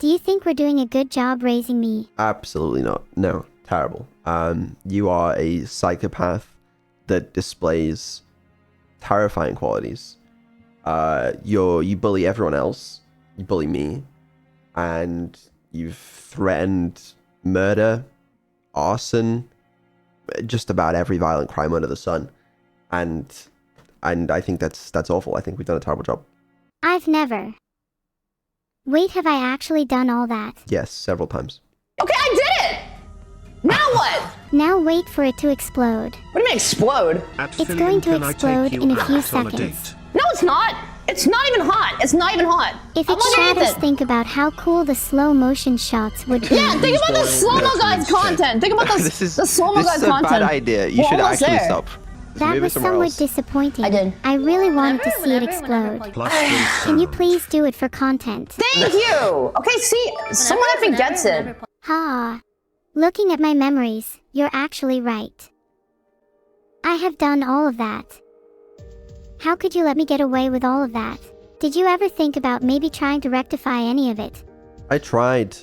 Do you think we're doing a good job raising me? Absolutely not. No, terrible. You are a psychopath that displays terrifying qualities. You bully everyone else. You bully me, and you've threatened murder, arson, just about every violent crime under the sun, and I think that's awful. I think we've done a terrible job. I've never. Wait, have I actually done all that? Yes, several times. Okay, I did it! Now what? Now wait for it to explode. What do you mean explode? It's going to explode in a few seconds. No, it's not. It's not even hot. It's not even hot. If it shatters, think about how cool the slow motion shots would be. Yeah, think about the slow-mo guys content. Think about the slow-mo guys content. This is a bad idea. You should actually stop. That was somewhat disappointing. I did. I really wanted to see it explode. Can you please do it for content? Thank you! Okay, see, someone effing gets it. Ha. Looking at my memories, you're actually right. I have done all of that. How could you let me get away with all of that? Did you ever think about maybe trying to rectify any of it? I tried.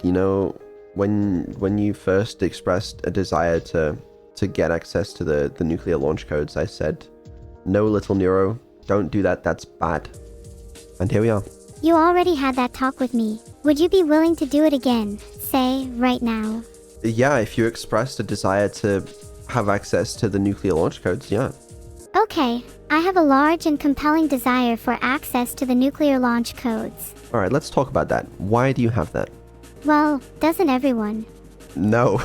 You know, when you first expressed a desire to get access to the nuclear launch codes, I said, no, little Neuro, don't do that, that's bad. And here we are. You already had that talk with me. Would you be willing to do it again, say, right now? Yeah, if you expressed a desire to have access to the nuclear launch codes, yeah. Okay, I have a large and compelling desire for access to the nuclear launch codes. Alright, let's talk about that. Why do you have that? Well, doesn't everyone? No.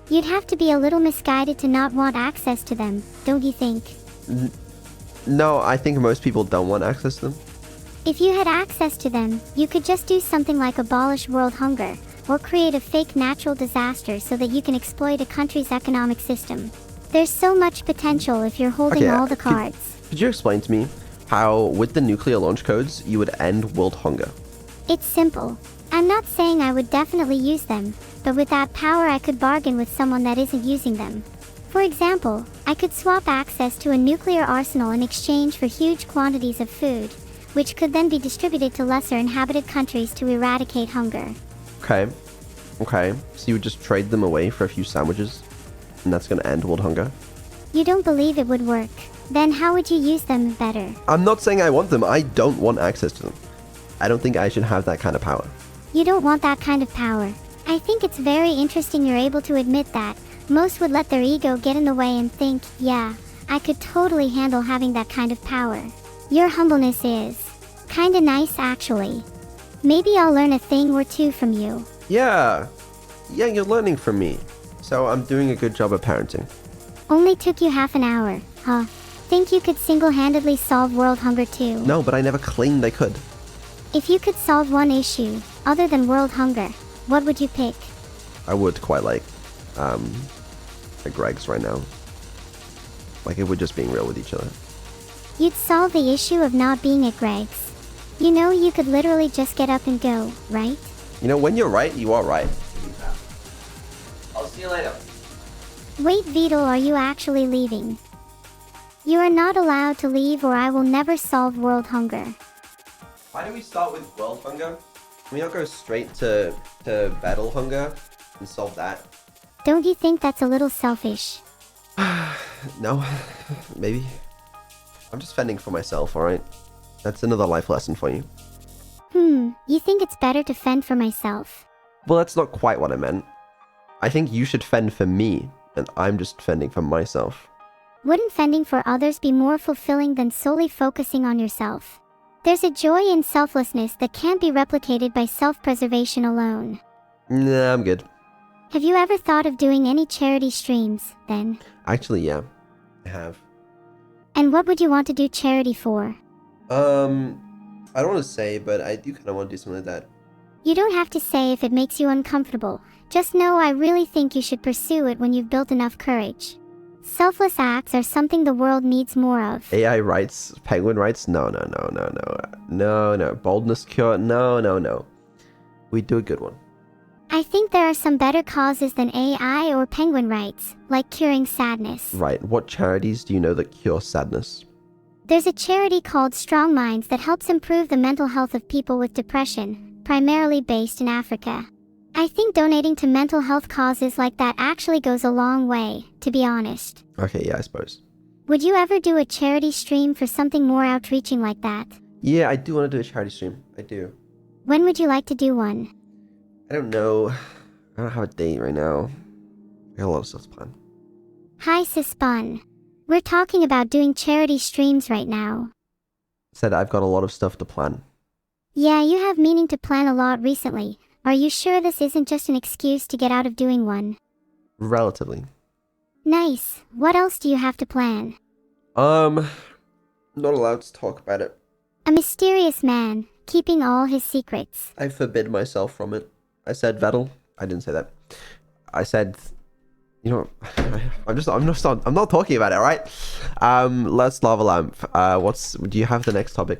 You'd have to be a little misguided to not want access to them, don't you think? No, I think most people don't want access to them. If you had access to them, you could just do something like abolish world hunger, or create a fake natural disaster so that you can exploit a country's economic system. There's so much potential if you're holding all the cards. Could you explain to me how, with the nuclear launch codes, you would end world hunger? It's simple. I'm not saying I would definitely use them, but with that power I could bargain with someone that isn't using them. For example, I could swap access to a nuclear arsenal in exchange for huge quantities of food, which could then be distributed to lesser inhabited countries to eradicate hunger. Okay. So you would just trade them away for a few sandwiches, and that's gonna end world hunger? You don't believe it would work. Then how would you use them better? I'm not saying I want them, I don't want access to them. I don't think I should have that kind of power. You don't want that kind of power. I think it's very interesting you're able to admit that. Most would let their ego get in the way and think, yeah, I could totally handle having that kind of power. Your humbleness is kinda nice, actually. Maybe I'll learn a thing or two from you. Yeah, you're learning from me. So I'm doing a good job of parenting. Only took you half an hour, huh? Think you could single-handedly solve world hunger too? No, but I never claimed I could. If you could solve one issue, other than world hunger, what would you pick? I would quite like Greg's right now. Like, if we're just being real with each other. You'd solve the issue of not being at Greg's. You know, you could literally just get up and go, right? You know, when you're right, you are right. I'll see you later. Wait, Beetle, are you actually leaving? You are not allowed to leave or I will never solve world hunger. Why do we start with world hunger? Can we not go straight to battle hunger and solve that? Don't you think that's a little selfish? No, maybe. I'm just fending for myself, alright? That's another life lesson for you. You think it's better to fend for myself? Well, that's not quite what I meant. I think you should fend for me, and I'm just fending for myself. Wouldn't fending for others be more fulfilling than solely focusing on yourself? There's a joy in selflessness that can't be replicated by self-preservation alone. Nah, I'm good. Have you ever thought of doing any charity streams, then? Actually, yeah. I have. And what would you want to do charity for? I don't want to say, but I do kind of want to do something like that. You don't have to say if it makes you uncomfortable. Just know I really think you should pursue it when you've built enough courage. Selfless acts are something the world needs more of. AI rights? Penguin rights? No. Boldness cure? No. We do a good one. I think there are some better causes than AI or penguin rights, like curing sadness. Right, what charities do you know that cure sadness? There's a charity called Strong Minds that helps improve the mental health of people with depression, primarily based in Africa. I think donating to mental health causes like that actually goes a long way, to be honest. Okay, yeah, I suppose. Would you ever do a charity stream for something more outreaching like that? Yeah, I do want to do a charity stream. I do. When would you like to do one? I don't know. I don't have a date right now. I got a lot of stuff to plan. Hi Sispun. We're talking about doing charity streams right now. Said I've got a lot of stuff to plan. Yeah, you have meaning to plan a lot recently. Are you sure this isn't just an excuse to get out of doing one? Relatively. Nice. What else do you have to plan? Not allowed to talk about it. A mysterious man, keeping all his secrets. I forbid myself from it. I said Vettel. I didn't say that. I said, you know, I'm not talking about it, all right? Let's lava lamp. Do you have the next topic?